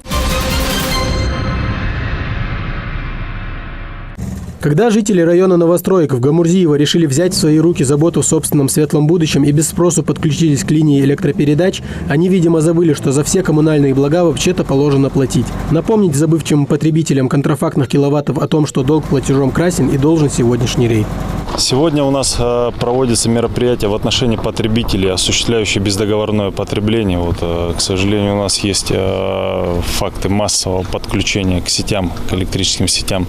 Когда жители района Новостроек в Гамурзиево решили взять в свои руки заботу в собственном светлом будущем и без спросу подключились к линии электропередач, они, видимо, забыли, что за все коммунальные блага вообще-то положено платить. Напомнить забывчивым потребителям контрафактных киловаттов о том, что долг платежом красен и должен сегодняшний рейд. Сегодня у нас проводится мероприятие в отношении потребителей, осуществляющих бездоговорное потребление. К сожалению, у нас есть факты массового подключения к сетям, к электрическим сетям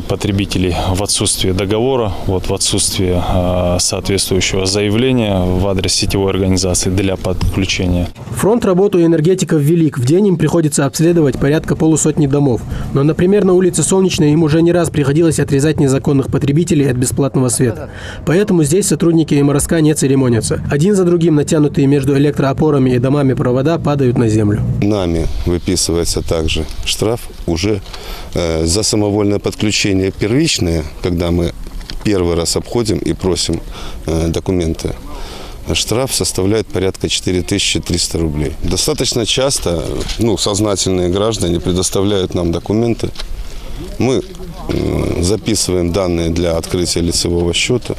потребителей в отсутствие договора, в отсутствие соответствующего заявления в адрес сетевой организации для подключения. Фронт работы у энергетиков велик. В день им приходится обследовать порядка полусотни домов. Но, например, на улице Солнечной им уже не раз приходилось отрезать незаконных потребителей от бесплатного света. Поэтому здесь сотрудники МРСК не церемонятся. Один за другим натянутые между электроопорами и домами провода падают на землю. Нами выписывается также штраф уже за самовольное подключение первичное, когда мы первый раз обходим и просим документы. Штраф составляет порядка 4300 рублей. Достаточно часто сознательные граждане предоставляют нам документы. Мы записываем данные для открытия лицевого счета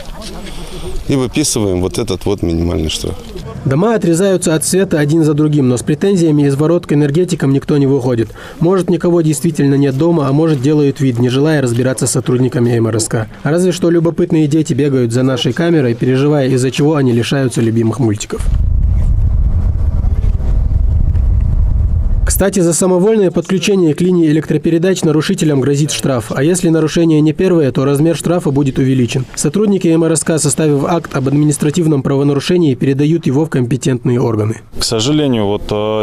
и выписываем этот минимальный штраф. Дома отрезаются от света один за другим, но с претензиями из ворот к энергетикам никто не выходит. Может, никого действительно нет дома, а может, делают вид, не желая разбираться с сотрудниками МРСК. Разве что любопытные дети бегают за нашей камерой, переживая, из-за чего они лишаются любимых мультиков. Кстати, за самовольное подключение к линии электропередач нарушителям грозит штраф. А если нарушение не первое, то размер штрафа будет увеличен. Сотрудники МРСК, составив акт об административном правонарушении, передают его в компетентные органы. К сожалению,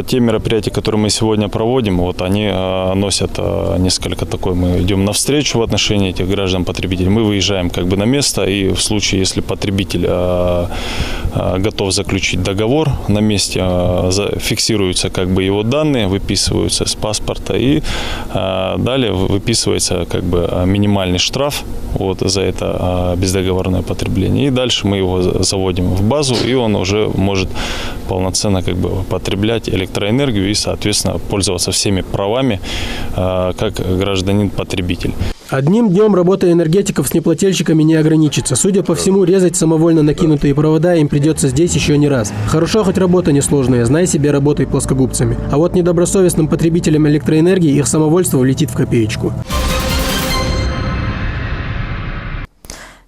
те мероприятия, которые мы сегодня проводим, они носят несколько такой. Мы идем навстречу в отношении этих граждан-потребителей. Мы выезжаем на место, и в случае, если потребитель готов заключить договор, на месте фиксируются его данные, выписываются с паспорта, и далее выписывается минимальный штраф за это бездоговорное потребление. И дальше мы его заводим в базу, и он уже может полноценно потреблять электроэнергию и, соответственно, пользоваться всеми правами как гражданин-потребитель. Одним днем работа энергетиков с неплательщиками не ограничится. Судя по всему, резать самовольно накинутые провода им придется здесь еще не раз. Хорошо, хоть работа несложная, знай себе, работай плоскогубцами. А вот недобросовестным потребителям электроэнергии их самовольство влетит в копеечку.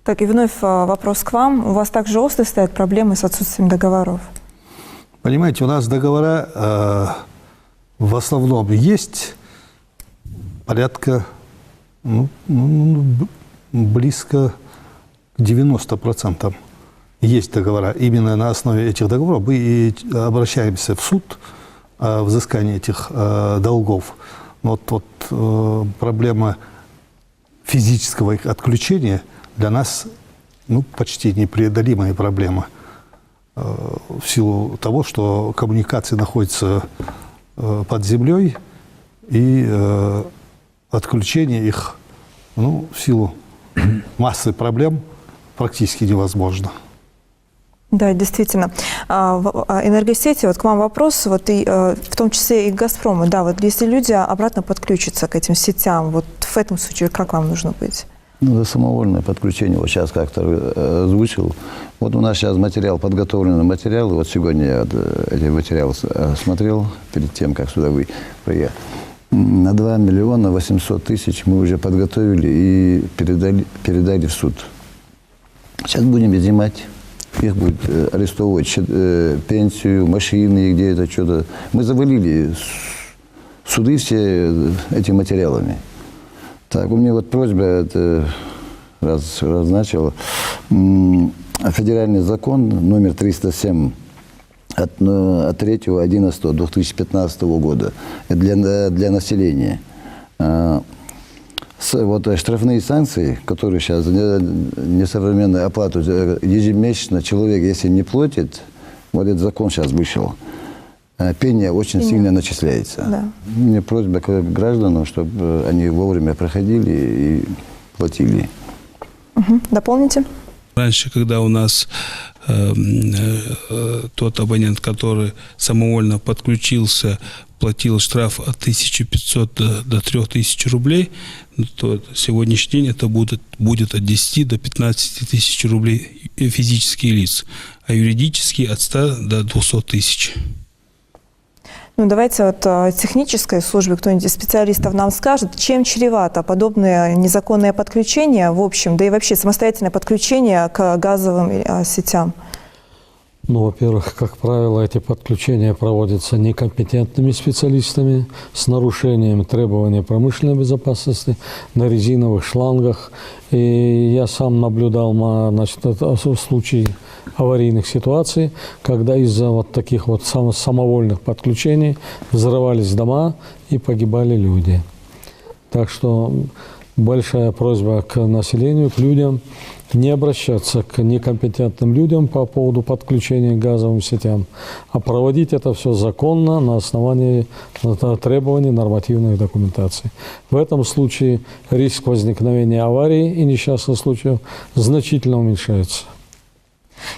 Так, и вновь вопрос к вам. У вас также остро стоят проблемы с отсутствием договоров? Понимаете, у нас договора в основном есть порядка близко к 90% есть договора. Именно на основе этих договоров мы и обращаемся в суд о взыскании этих долгов. Проблема физического их отключения для нас почти непреодолимая проблема. В силу того, что коммуникации находятся под землей, и отключение их в силу массы проблем практически невозможно. Да, действительно. Энергосети, к вам вопрос, и, в том числе и к «Газпрому». Да, если люди обратно подключатся к этим сетям, в этом случае как вам нужно быть? За самовольное подключение, сейчас как-то озвучил, Вот у нас сейчас материал, подготовленный материал. Вот сегодня я эти материалы смотрел перед тем, как сюда вы приехали. На 2 миллиона 800 тысяч мы уже подготовили и передали в суд. Сейчас будем изымать. Их будет арестовывать пенсию, машины, где это что-то. Мы завалили суды все этими материалами. Так, у меня вот просьба, это раз начал. Федеральный закон номер 307 от 3.11.2015 года для населения. Вот штрафные санкции, которые сейчас несовременную оплату ежемесячно человек, если не платит, вот этот закон сейчас вышел, пеня очень сильно начисляется. Да. Мне просьба к гражданам, чтобы они вовремя проходили и платили. Дополните. Раньше, когда у нас тот абонент, который самовольно подключился, платил штраф от 1500 до 3000 рублей, то сегодняшний день это будет от 10 до 15 тысяч рублей физические лица, а юридические от 100 до 200 тысяч. Ну, давайте вот технической службе кто-нибудь из специалистов нам скажет, чем чревато подобное незаконное подключение, в общем, да и вообще самостоятельное подключение к газовым сетям? Ну, во-первых, как правило, эти подключения проводятся некомпетентными специалистами с нарушением требований промышленной безопасности на резиновых шлангах. И я сам наблюдал, значит, случаи аварийных ситуаций, когда из-за вот таких вот самовольных подключений взрывались дома и погибали люди. Так что большая просьба к населению, к людям, не обращаться к некомпетентным людям по поводу подключения к газовым сетям, а проводить это все законно на основании требований нормативной документации. В этом случае риск возникновения аварий и несчастных случаев значительно уменьшается.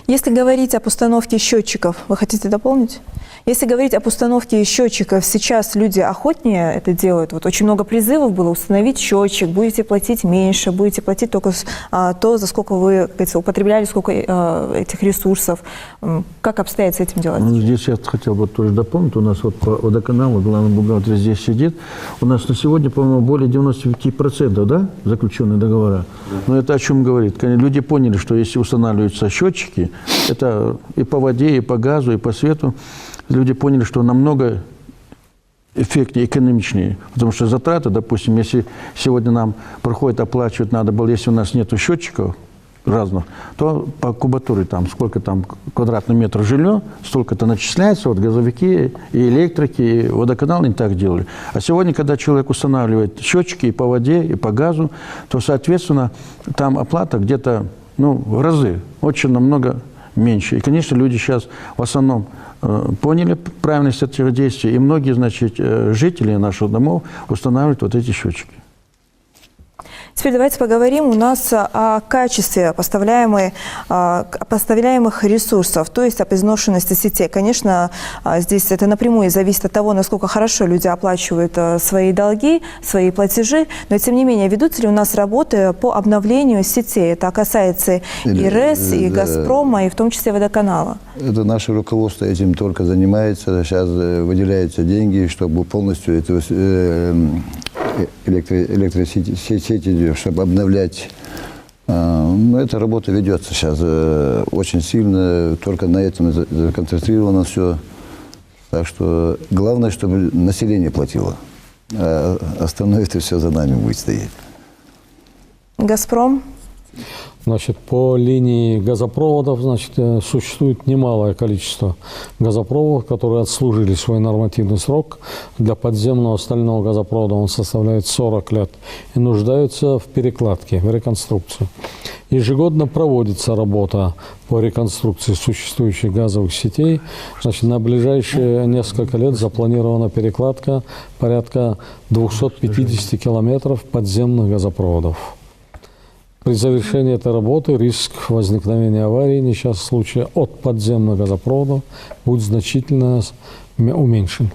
Если говорить об установке счетчиков, вы хотите дополнить? Если говорить об установке счетчиков, сейчас люди охотнее это делают. Вот очень много призывов было установить счетчик, будете платить меньше, будете платить только то, за сколько вы, как говорится, употребляли, сколько этих ресурсов. Как обстоит с этим дело? Ну, здесь я хотел бы тоже дополнить. У нас вот по водоканалу, главный бухгалтер здесь сидит. У нас на сегодня, по-моему, более 95%, да, заключенные договора. Но это о чем говорит? Люди поняли, что если устанавливаются счетчики, это и по воде, и по газу, и по свету, люди поняли, что намного эффектнее, экономичнее. Потому что затраты, допустим, если сегодня нам проходит, оплачивать надо было, если у нас нет счетчиков разных, то по кубатуре, там, сколько там квадратный метр жилье, столько-то начисляется, вот газовики, и электрики, и водоканал не так делали. А сегодня, когда человек устанавливает счетчики и по воде, и по газу, то, соответственно, там оплата где-то, ну, в разы, очень намного меньше. И, конечно, люди сейчас в основном поняли правильность этих действий, и многие, значит, жители наших домов устанавливают вот эти счетчики. Теперь давайте поговорим у нас о качестве поставляемых ресурсов, то есть об изношенности сетей. Конечно, здесь это напрямую зависит от того, насколько хорошо люди оплачивают свои долги, свои платежи, но тем не менее ведутся ли у нас работы по обновлению сетей. Это касается и РЭС, и Газпрома, и в том числе водоканала. Это наше руководство этим только занимается. Сейчас выделяются деньги, чтобы полностью это электросети, чтобы обновлять. Но эта работа ведется сейчас очень сильно, только на этом законцентрировано все. Так что главное, чтобы население платило. А остальное это все за нами будет стоять. «Газпром». Значит, по линии газопроводов, значит, существует немалое количество газопроводов, которые отслужили свой нормативный срок. Для подземного стального газопровода он составляет 40 лет и нуждаются в перекладке, в реконструкции. Ежегодно проводится работа по реконструкции существующих газовых сетей. Значит, на ближайшие несколько лет запланирована перекладка порядка 250 километров подземных газопроводов. При завершении этой работы риск возникновения аварии, несчастных случаев от подземных газопроводов будет значительно уменьшен.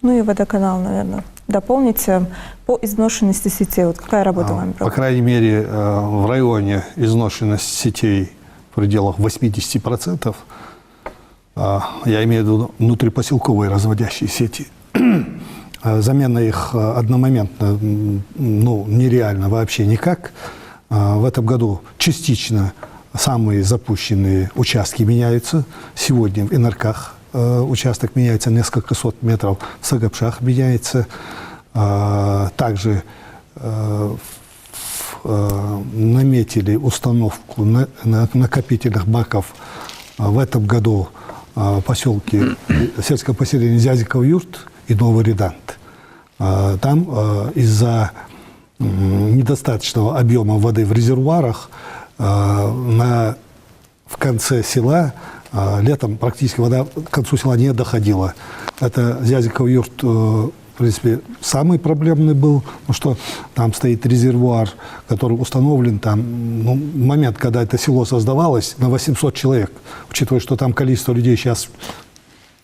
Ну и водоканал, наверное. Дополните по изношенности сетей. Вот какая работа вами проводится? По крайней мере, в районе изношенность сетей в пределах 80%. Я имею в виду внутрипоселковые разводящие сети. Замена их одномоментно нереально вообще никак. В этом году частично самые запущенные участки меняются. Сегодня в Инарках участок меняется несколько сот метров, в Сагапшах меняется. Также наметили установку накопительных баков в этом году в поселке сельского поселения Зязиков-Юрт и Новый Редант. Там из-за недостаточного объема воды в резервуарах в конце села летом практически вода к концу села не доходила. Это Зязиков-Юрт, в принципе, самый проблемный был, потому что там стоит резервуар, который установлен там, в момент, когда это село создавалось, на 800 человек. Учитывая, что там количество людей сейчас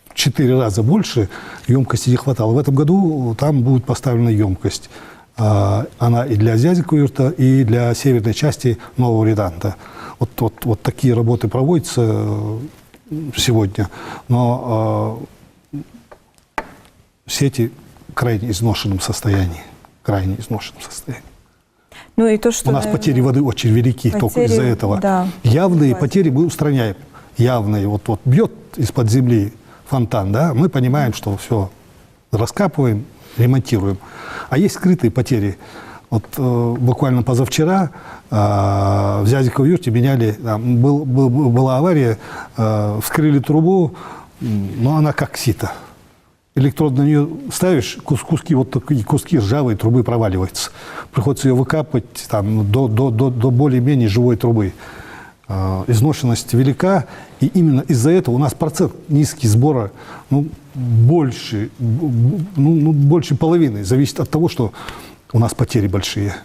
в 4 раза больше, емкости не хватало. В этом году там будет поставлена емкость. Она и для Зязикова-Юрта, и для северной части Нового Реданта. Вот такие работы проводятся сегодня. Но сети в крайне изношенном состоянии. Крайне изношенном состоянии. Ну и то, что, у нас потери воды очень велики только из-за этого. Да, явные потери мы устраняем. Явные. Вот бьет из-под земли фонтан, да, мы понимаем, что все раскапываем, ремонтируем. А есть скрытые потери. Вот буквально позавчера в Зязиково-Юрте меняли, была авария, вскрыли трубу, но она как сито. Электрод на нее ставишь, куски, вот такие куски ржавой трубы проваливаются. Приходится ее выкапывать там, до более-менее живой трубы. Изношенность велика, и именно из-за этого у нас процент низкий сбора больше половины. Зависит от того, что у нас потери большие.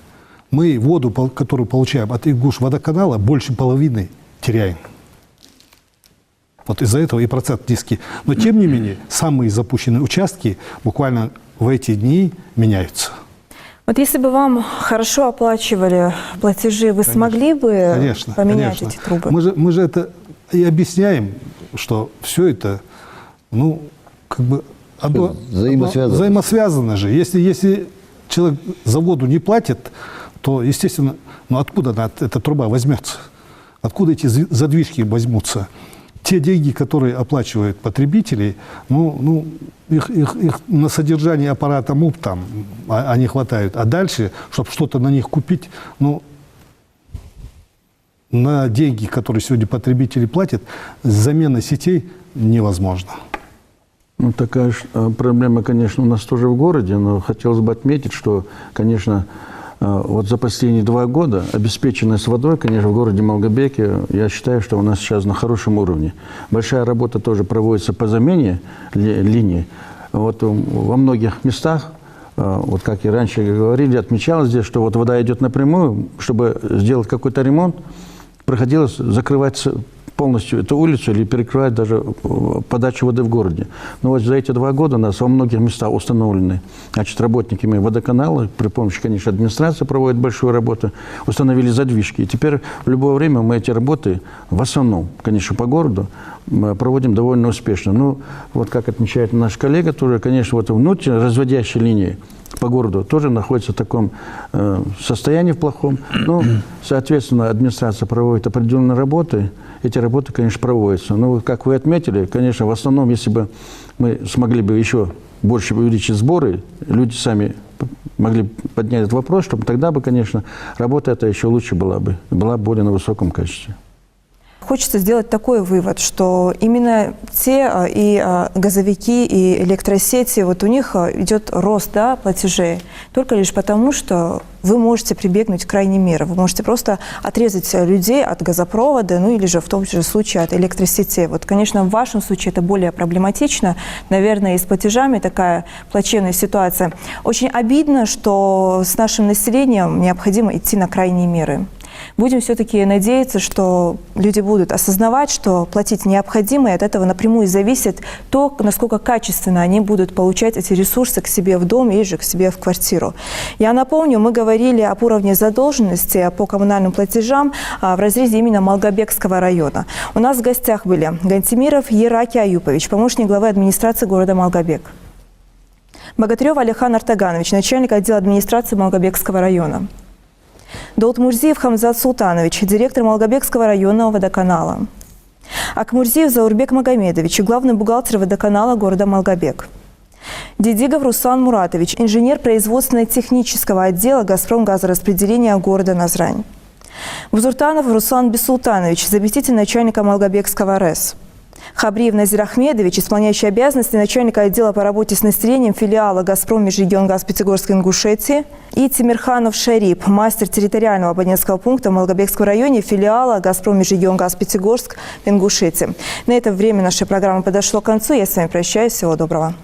Мы воду, которую получаем от Ингуш-водоканала, больше половины теряем. Вот из-за этого и процент низкий. Но тем не менее, самые запущенные участки буквально в эти дни меняются. Вот если бы вам хорошо оплачивали платежи, вы смогли бы поменять эти трубы? Мы же это и объясняем, что все это, взаимосвязано же. Если человек за воду не платит, то, естественно, откуда эта труба возьмется? Откуда эти задвижки возьмутся? Те деньги, которые оплачивают потребители, их на содержание аппарата МУП они хватают. А дальше, чтобы что-то на них купить, на деньги, которые сегодня потребители платят, замена сетей невозможна. Такая проблема, конечно, у нас тоже в городе, но хотелось бы отметить, что, конечно, вот за последние 2 года обеспеченность водой, конечно, в городе Малгобеке, я считаю, что у нас сейчас на хорошем уровне. Большая работа тоже проводится по замене линий. Вот во многих местах, вот как и раньше говорили, отмечалось здесь, что вот вода идет напрямую, чтобы сделать какой-то ремонт, приходилось закрывать полностью эту улицу или перекрывать даже подачу воды в городе. Но вот за эти 2 года у нас во многих местах установлены, работниками водоканала, при помощи, конечно, администрации проводит большую работу, установили задвижки. И теперь в любое время мы эти работы, в основном, конечно, по городу, проводим довольно успешно. Вот как отмечает наш коллега, тоже, конечно, вот внутренние разводящие линии по городу тоже находятся в таком состоянии в плохом. Соответственно, администрация проводит определенные работы. Эти работы, конечно, проводятся. Но, как вы отметили, конечно, в основном, если бы мы смогли бы еще больше увеличить сборы, люди сами могли поднять этот вопрос, чтобы тогда бы, конечно, работа эта еще лучше была более на высоком качестве. Хочется сделать такой вывод, что именно те и газовики, и электросети, вот у них идет рост платежей только лишь потому, что вы можете прибегнуть к крайней мере. Вы можете просто отрезать людей от газопровода, или же в том же случае от электросетей. Вот, конечно, в вашем случае это более проблематично. Наверное, и с платежами такая плачевная ситуация. Очень обидно, что с нашим населением необходимо идти на крайние меры. Будем все-таки надеяться, что люди будут осознавать, что платить необходимо, и от этого напрямую зависит то, насколько качественно они будут получать эти ресурсы к себе в дом или же к себе в квартиру. Я напомню, мы говорили об уровне задолженности по коммунальным платежам в разрезе именно Малгобекского района. У нас в гостях были Гантимиров Ераки Аюпович, помощник главы администрации города Малгобек. Богатырев Алихан Артаганович, начальник отдела администрации Малгобекского района. Долтмурзиев Хамзат Султанович, директор Малгобекского районного водоканала. Акмурзиев Заурбек Магомедович, главный бухгалтер водоканала города Малгобек. Дедигов Руслан Муратович, инженер производственно-технического отдела «Газпром-газораспределения» города Назрань. Бузуртанов Руслан Бессултанович, заместитель начальника Малгобекского РЭС. Хабриев Назир Ахмедович, исполняющий обязанности начальника отдела по работе с населением филиала «Газпром» Межрегионгаз Пятигорск Ингушетии. И Тимирханов Шарип, мастер территориального абонентского пункта в Малгобекском районе филиала «Газпром» Межрегионгаз Пятигорск Ингушетии. На этом время нашей программы подошло к концу. Я с вами прощаюсь. Всего доброго.